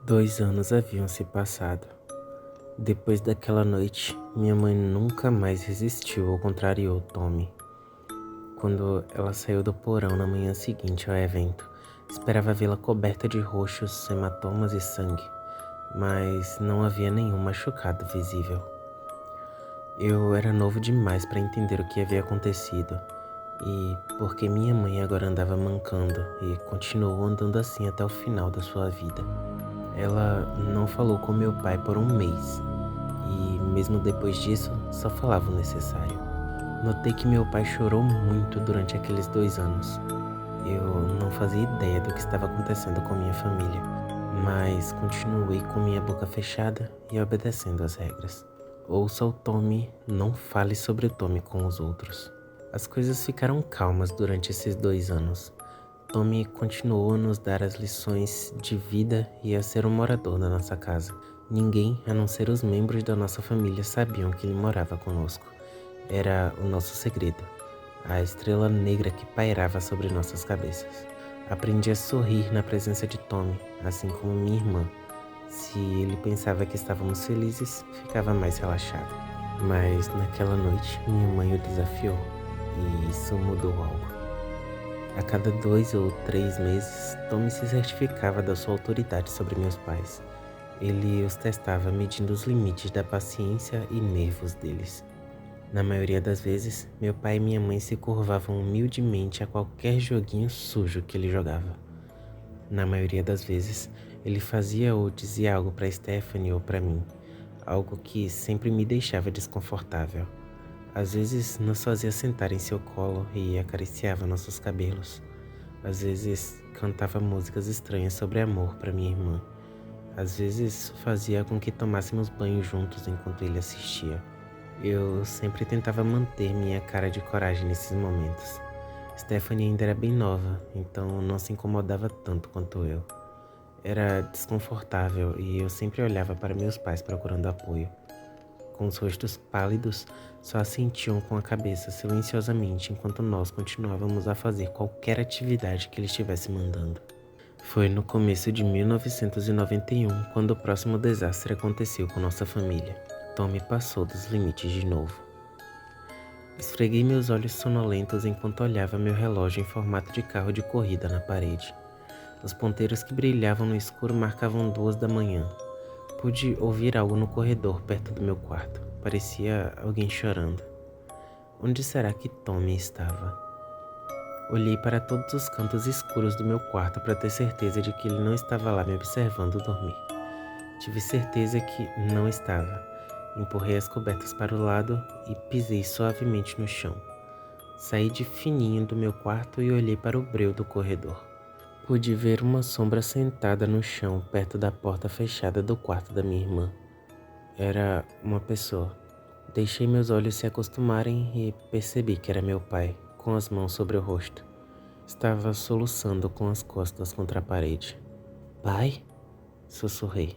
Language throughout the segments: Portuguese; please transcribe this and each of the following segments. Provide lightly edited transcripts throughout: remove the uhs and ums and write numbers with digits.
2 anos haviam se passado. Depois daquela noite, minha mãe nunca mais resistiu ou contrariou Tommy. Quando ela saiu do porão na manhã seguinte ao evento, esperava vê-la coberta de roxos, hematomas e sangue, mas não havia nenhum machucado visível. Eu era novo demais para entender o que havia acontecido e porque minha mãe agora andava mancando e continuou andando assim até o final da sua vida. Ela não falou com meu pai por um mês e, mesmo depois disso, só falava o necessário. Notei que meu pai chorou muito durante aqueles 2 anos. Eu não fazia ideia do que estava acontecendo com minha família, mas continuei com minha boca fechada e obedecendo às regras. Ouça o Tommy, não fale sobre o Tommy com os outros. As coisas ficaram calmas durante esses 2 anos. Tommy continuou a nos dar as lições de vida e a ser um morador da nossa casa. Ninguém, a não ser os membros da nossa família, sabiam que ele morava conosco. Era o nosso segredo, a estrela negra que pairava sobre nossas cabeças. Aprendi a sorrir na presença de Tommy, assim como minha irmã. Se ele pensava que estávamos felizes, ficava mais relaxado. Mas naquela noite, minha mãe o desafiou, e isso mudou algo. A cada 2 ou 3 meses, Tommy se certificava da sua autoridade sobre meus pais. Ele os testava medindo os limites da paciência e nervos deles. Na maioria das vezes, meu pai e minha mãe se curvavam humildemente a qualquer joguinho sujo que ele jogava. Na maioria das vezes, ele fazia ou dizia algo para Stephanie ou para mim, algo que sempre me deixava desconfortável. Às vezes, nos fazia sentar em seu colo e acariciava nossos cabelos. Às vezes, cantava músicas estranhas sobre amor para minha irmã. Às vezes, fazia com que tomássemos banho juntos enquanto ele assistia. Eu sempre tentava manter minha cara de coragem nesses momentos. Stephanie ainda era bem nova, então não se incomodava tanto quanto eu. Era desconfortável e eu sempre olhava para meus pais procurando apoio. Com os rostos pálidos, só assentiam com a cabeça silenciosamente enquanto nós continuávamos a fazer qualquer atividade que ele estivesse mandando. Foi no começo de 1991 quando o próximo desastre aconteceu com nossa família. Tommy passou dos limites de novo. Esfreguei meus olhos sonolentos enquanto olhava meu relógio em formato de carro de corrida na parede. Os ponteiros que brilhavam no escuro marcavam 2 da manhã. Pude ouvir algo no corredor perto do meu quarto. Parecia alguém chorando. Onde será que Tommy estava? Olhei para todos os cantos escuros do meu quarto para ter certeza de que ele não estava lá me observando dormir. Tive certeza que não estava. Empurrei as cobertas para o lado e pisei suavemente no chão. Saí de fininho do meu quarto e olhei para o breu do corredor. Pude ver uma sombra sentada no chão perto da porta fechada do quarto da minha irmã. Era uma pessoa. Deixei meus olhos se acostumarem e percebi que era meu pai, com as mãos sobre o rosto. Estava soluçando com as costas contra a parede. "Pai?" sussurrei.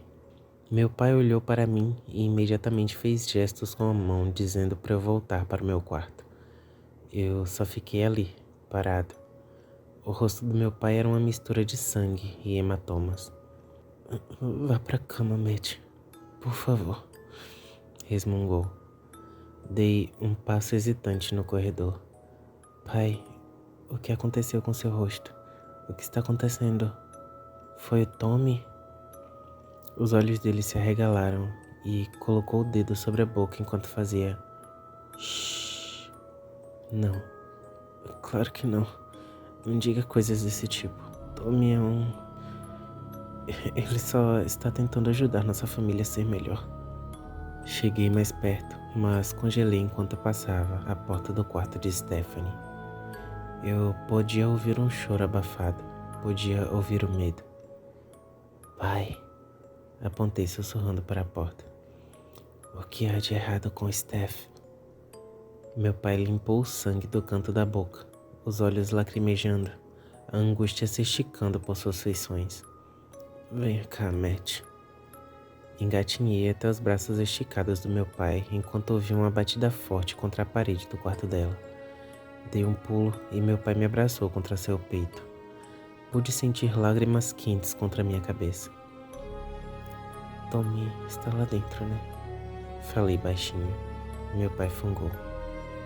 Meu pai olhou para mim e imediatamente fez gestos com a mão dizendo para eu voltar para o meu quarto. Eu só fiquei ali, parado. O rosto do meu pai era uma mistura de sangue e hematomas. "Vá para a cama, Matt, por favor", resmungou. Dei um passo hesitante no corredor. "Pai, o que aconteceu com seu rosto? O que está acontecendo? Foi o Tommy?" Os olhos dele se arregalaram e colocou o dedo sobre a boca enquanto fazia "shh". "Não, claro que não. Não diga coisas desse tipo. Tommy é um... Ele só está tentando ajudar nossa família a ser melhor." Cheguei mais perto, mas congelei enquanto passava a porta do quarto de Stephanie. Eu podia ouvir um choro abafado, podia ouvir o medo. "Pai", apontei sussurrando para a porta. "O que há de errado com Steph?" Meu pai limpou o sangue do canto da boca, os olhos lacrimejando, a angústia se esticando por suas feições. "Venha cá, Matt." Engatinhei até os braços esticados do meu pai enquanto ouvi uma batida forte contra a parede do quarto dela. Dei um pulo e meu pai me abraçou contra seu peito. Pude sentir lágrimas quentes contra minha cabeça. Tommy está lá dentro, né? Falei baixinho. Meu pai fungou.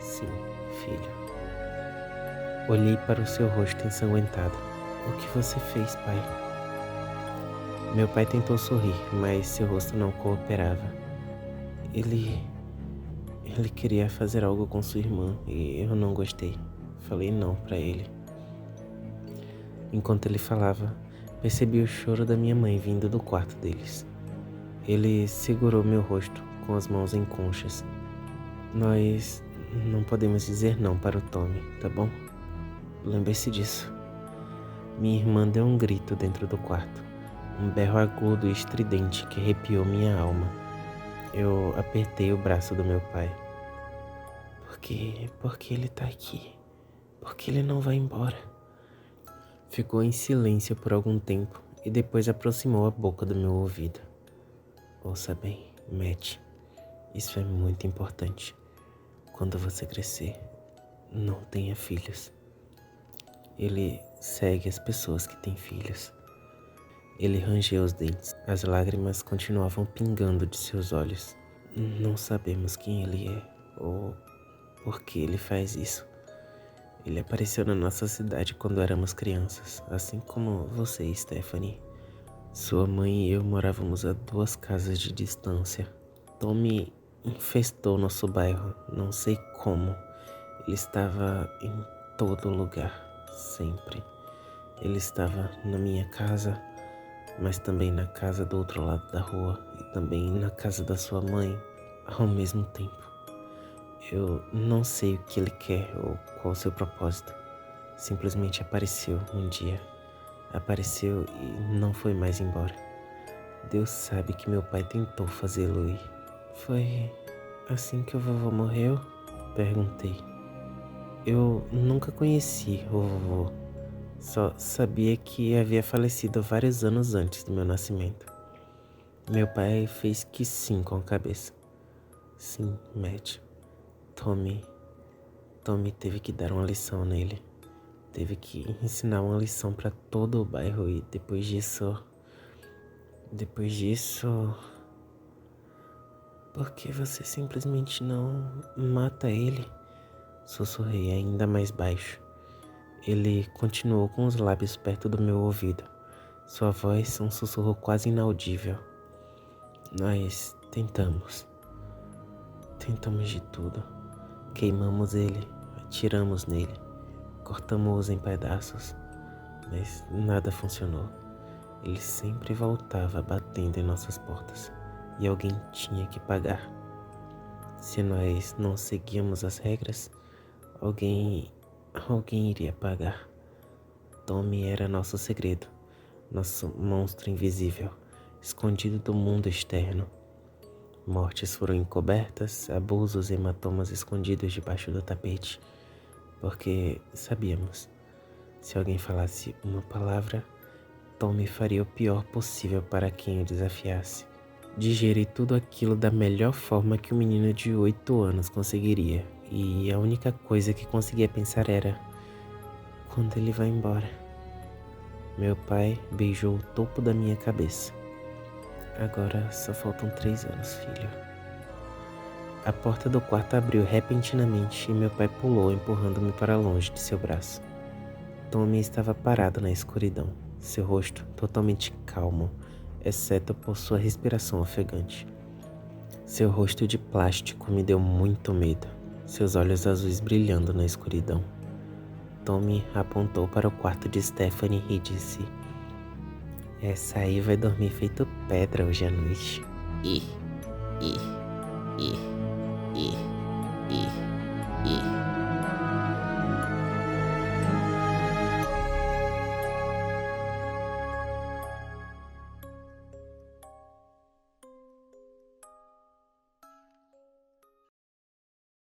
Sim, filho. Olhei para o seu rosto ensanguentado. O que você fez, pai? Meu pai tentou sorrir, mas seu rosto não cooperava. Ele queria fazer algo com sua irmã e eu não gostei. Falei não para ele. Enquanto ele falava, percebi o choro da minha mãe vindo do quarto deles. Ele segurou meu rosto com as mãos em conchas. Nós não podemos dizer não para o Tommy, tá bom? Lembre-se disso. Minha irmã deu um grito dentro do quarto. Um berro agudo e estridente que arrepiou minha alma. Eu apertei o braço do meu pai. Por que ele tá aqui? Por que ele não vai embora? Ficou em silêncio por algum tempo e depois aproximou a boca do meu ouvido. Ouça bem, Matt. Isso é muito importante. Quando você crescer, não tenha filhos. Ele segue as pessoas que têm filhos. Ele rangeu os dentes. As lágrimas continuavam pingando de seus olhos. Não sabemos quem ele é ou por que ele faz isso. Ele apareceu na nossa cidade quando éramos crianças, assim como você, Stephanie. Sua mãe e eu morávamos a 2 casas de distância. Tommy infestou nosso bairro, não sei como. Ele estava em todo lugar, sempre. Ele estava na minha casa, mas também na casa do outro lado da rua e também na casa da sua mãe, ao mesmo tempo. Eu não sei o que ele quer ou qual o seu propósito. Simplesmente apareceu um dia. Apareceu e não foi mais embora. Deus sabe que meu pai tentou fazê-lo ir. Foi assim que o vovô morreu? Perguntei. Eu nunca conheci o vovô. Só sabia que havia falecido vários anos antes do meu nascimento. Meu pai fez que sim com a cabeça. Sim, Matt. Tommy teve que dar uma lição nele. Teve que ensinar uma lição para todo o bairro e depois disso... Por que você simplesmente não mata ele? Sussurrei ainda mais baixo. Ele continuou com os lábios perto do meu ouvido. Sua voz um sussurro quase inaudível. Nós tentamos. Tentamos de tudo. Queimamos ele, atiramos nele, cortamos-o em pedaços, mas nada funcionou. Ele sempre voltava batendo em nossas portas e alguém tinha que pagar. Se nós não seguíamos as regras, alguém iria pagar. Tommy era nosso segredo, nosso monstro invisível, escondido do mundo externo. Mortes foram encobertas, abusos e hematomas escondidos debaixo do tapete, porque sabíamos, se alguém falasse uma palavra, Tommy faria o pior possível para quem o desafiasse. Digeri tudo aquilo da melhor forma que um menino de 8 anos conseguiria, e a única coisa que conseguia pensar era: quando ele vai embora? Meu pai beijou o topo da minha cabeça. Agora só faltam 3 anos, filho. A porta do quarto abriu repentinamente e meu pai pulou, empurrando-me para longe de seu braço. Tommy estava parado na escuridão, seu rosto totalmente calmo, exceto por sua respiração ofegante. Seu rosto de plástico me deu muito medo, seus olhos azuis brilhando na escuridão. Tommy apontou para o quarto de Stephanie e disse: essa aí vai dormir feito pedra hoje à noite. E.